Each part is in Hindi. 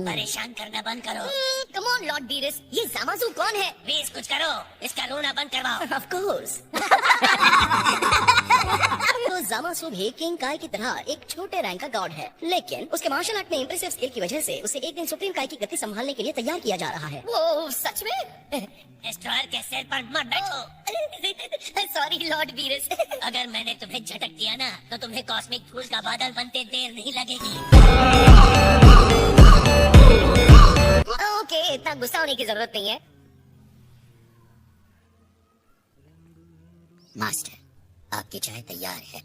परेशान करना बंद करो। कम ऑन लॉर्ड बीरस, ये जामाज़ू कौन है? प्लीज कुछ करो, इसका रोना बंद करवाओ। Of course. तो जामाज़ू भी किंग काय की तरह एक छोटे रैंक का गॉड है, लेकिन उसके मार्शल आर्ट में इंप्रेसिव स्किल की वजह से उसे एक दिन सुप्रीम काय की गति संभालने के लिए तैयार किया जा रहा है। वो सच में? डिस्ट्रॉयर के सिर पर मत बैठो। Sorry Lord Beerus. अगर मैंने तुम्हें झटक दिया ना, तो तुम्हें कॉस्मिक फूल का बादल बनते देर नहीं लगेगी। ओके, इतना गुस्सा होने की जरूरत नहीं है। मास्टर, आपकी चाय तैयार है।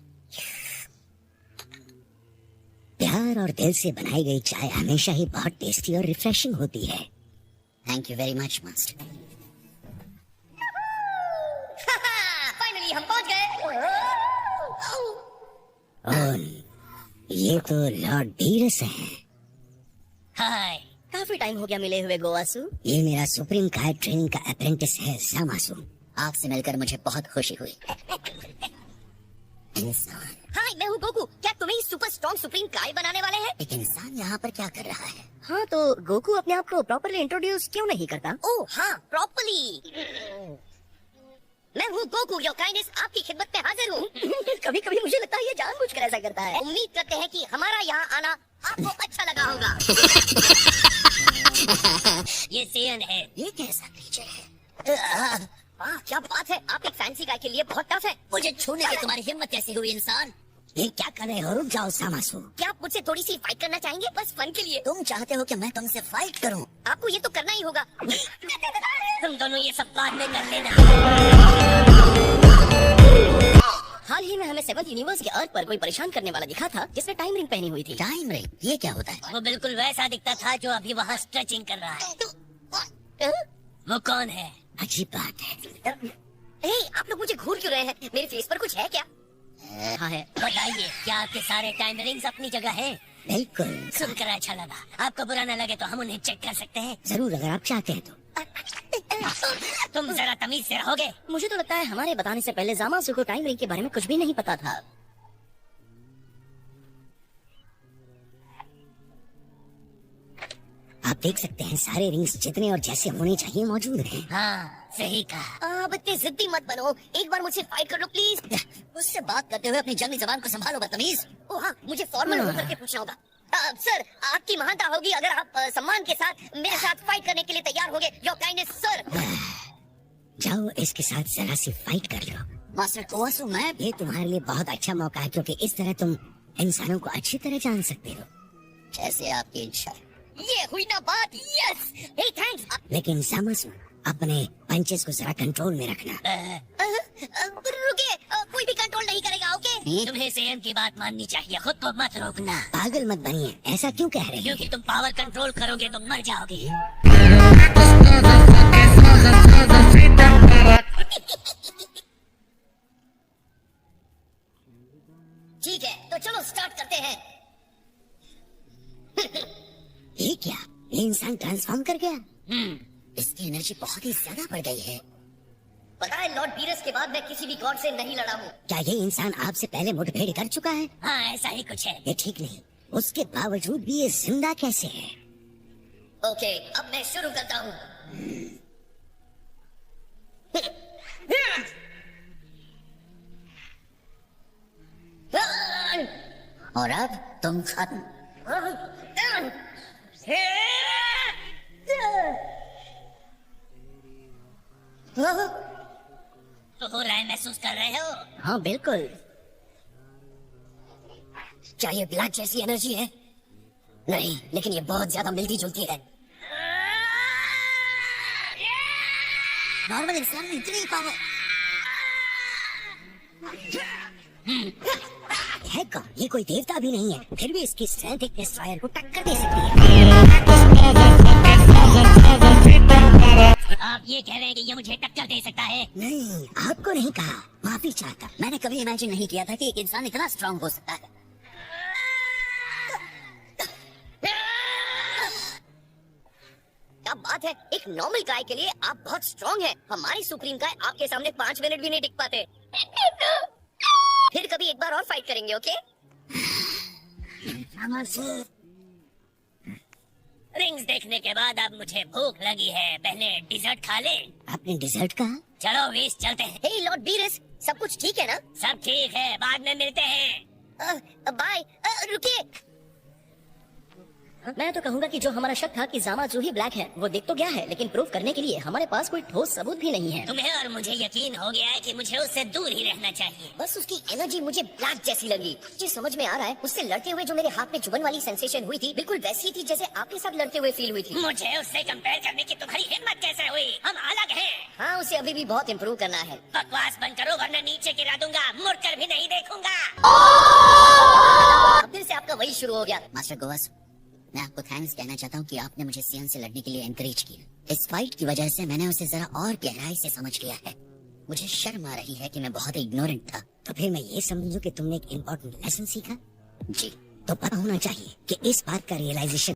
प्यार और दिल से बनाई गई चाय हमेशा ही बहुत टेस्टी और रिफ्रेशिंग होती है। Thank you very much master. Finally हम पहुंच गए। ये तो लॉर्ड बीरस हैं। हाय। काफी टाइम हो गया मिले हुए गोवासु। ये मेरा सुप्रीम काय ट्रेनिंग का अप्रेंटिस है जामासु। आपसे मिलकर मुझे बहुत खुशी हुई। इंसान। हाय, मैं हूँ गोकू। क्या तुम्हें सुपर स्ट्रॉन्ग सुप्रीम काय बनाने वाले हैं? एक इंसान यहाँ पर क्या कर रहा है? हाँ, तो गोकू अपने आप को प्रॉपरली इंट्रोड्यूस क्यों नहीं करता? ओह हाँ, प्रॉपरली। मैं हूँ गोकू, योर काइंडनेस आपकी खिदमत में हाजिर हूँ। कभी कभी मुझे लगता है ये जानबूझकर ऐसा करता है। उम्मीद करते हैं कि हमारा यहाँ आना आपको अच्छा लगा होगा। ये सीएन है। ये कैसा क्रीचर है? वाह, क्या बात है, आप एक फैंसी गाय के लिए बहुत टफ है। मुझे छूने की तुम्हारी हिम्मत कैसे हुई इंसान? ये क्या कर रहे हो? रुक जाओ सामासु। क्या आप मुझसे थोड़ी सी फाइट करना चाहेंगे? बस फन के लिए। तुम चाहते हो कि मैं तुमसे फाइट करूं? आपको ये तो करना ही होगा। तुम दोनों ये सब बाद में कर लेना। हाल ही में हमें सेवंथ यूनिवर्स के अर्थ पर कोई परेशान करने वाला दिखा था, जिसने टाइम रिंग पहनी हुई थी। Time ring? ये क्या होता है? वो बिल्कुल वैसा दिखता था जो अभी वहाँ स्ट्रेचिंग कर रहा है। वो कौन है? अजीब बात है। आप लोग मुझे घूर क्यों रहे हैं? मेरे फेस पर कुछ है क्या? हाँ है। बताइए, क्या आपके सारे टाइम रिंग्स अपनी जगह हैं? बिल्कुल। सुनकर अच्छा लगा। आपको बुरा न लगे तो हम उन्हें चेक कर सकते हैं। जरूर, अगर आप चाहते हैं तो। तुम जरा तमीज से रहोगे? मुझे तो लगता है हमारे बताने से पहले जामासु को टाइम रिंग के बारे में कुछ भी नहीं पता था। आप देख सकते हैं सारे रिंग्स जितने और जैसे होने चाहिए मौजूद हैं। हाँ, सही कहा। अब इतनी जिद्दी मत बनो, एक बार मुझसे फाइट कर लो प्लीज। मुझसे बात करते हुए अपनी जंगली जबान को संभालो बदतमीज। ओह हाँ, मुझे फॉर्मल होकर के पूछना होगा। सर, आपकी महानता होगी अगर आप सम्मान के साथ मेरे साथ फाइट करने के लिए तैयार होगे। Your kindness sir. जाओ, इसके साथ जरा सी फाइट कर लो। मास्टर कोवासु, मैं भी तुम्हारे लिए बहुत अच्छा मौका है, क्योंकि इस तरह तुम इंसानों को अच्छी तरह जान सकते हो। जैसे आपकी इच्छा। ये हुई ना बात। यस, हे थैंक्स। लेकिन जामासु, अपने पंचेस को जरा कंट्रोल में रखना। रुकिए, कोई भी कंट्रोल नहीं करेगा, ओके? तुम्हें सीएम की बात माननी चाहिए, खुद को मत रोकना। पागल मत बनिए, ऐसा क्यों कह रहे हैं? क्योंकि तुम पावर कंट्रोल करोगे तो मर जाओगे। ठीक है, तो चलो स्टार्ट करते हैं। ये क्या? ये इंसान ट्रांसफॉर्म कर गया? इसकी एनर्जी बहुत ही ज्यादा बढ़ गई है। पता है, लॉर्ड बीरस के बाद मैं किसी भी गॉड से नहीं लड़ा हूँ। क्या ये इंसान आपसे पहले मुठभेड़ कर चुका है? हाँ, ऐसा ही कुछ है। ये ठीक नहीं, उसके बावजूद भी ये जिंदा कैसे है? ओके, अब मैं शुरू करता हूँ। और अब तुम खत्म। तो हो रहा है, महसूस कर रहे हो? हाँ बिल्कुल। क्या ये ब्लैक जैसी एनर्जी है? नहीं, लेकिन ये बहुत ज्यादा मिलती जुलती है। नॉर्मल इंसान में इतनी पावर है कौन? ये कोई देवता भी नहीं है, फिर भी इसकी स्ट्रेंथ एक डिस्ट्रॉयर को टक्कर दे सकती है। आप ये कह रहे हैं कि ये मुझे टक्कर दे सकता है? नहीं, आपको नहीं कहा, माफी चाहता। मैंने कभी इमेजिन नहीं किया था कि एक इंसान इतना स्ट्रांग हो सकता है। क्या बात है, एक नॉर्मल गाय के लिए आप बहुत स्ट्रांग हैं। हमारी सुप्रीम गाय आपके सामने 5 मिनट भी नहीं टिक पाते। फिर कभी एक बार और फाइट करेंगे, ओके? विंग्स देखने के बाद अब मुझे भूख लगी है, पहले डिजर्ट खा ले। आपने डिजर्ट कहा? चलो वीस चलते हैं। हे लॉर्ड बीरस, सब कुछ ठीक है ना? सब ठीक है, बाद में मिलते हैं। बाय। रुकिए। मैं तो कहूंगा कि जो हमारा शक था कि जामा जूही ब्लैक है वो दिख तो गया है, लेकिन प्रूफ करने के लिए हमारे पास कोई ठोस सबूत भी नहीं है। तुम्हें और मुझे यकीन हो गया है कि मुझे उससे दूर ही रहना चाहिए। बस उसकी एनर्जी मुझे ब्लैक जैसी लगी। मुझे समझ में आ रहा है उससे लड़ते हुए जो मेरे हाथ में चुभन वाली सेंसेशन हुई थी बिल्कुल वैसी थी जैसे आपके साथ लड़ते हुए फील हुई थी। मुझे उससे कंपेयर करने की तुम्हारी हिम्मत कैसे हुई? हम अलग हैं। हाँ, उसे अभी भी बहुत इम्प्रूव करना है। बकवास बंद करो वरना नीचे गिरा दूंगा, मुड़कर भी नहीं देखूंगा। अब फिर से आपका वही शुरू हो गया। मास्टर गोवास, मैं आपको थैंक्स कहना चाहता हूँ कि आपने मुझे सियन से लड़ने के लिए एनकरेज किया। इस फाइट की वजह से मैंने उसे जरा और गहराई से समझ लिया है। मुझे शर्म आ रही है कि मैं बहुत इग्नोरेंट था। तो फिर मैं ये समझूं कि तुमने एक इम्पोर्टेंट लेसन सीखा? जी, तो पता होना चाहिए कि इस बात का रियलाइजेशन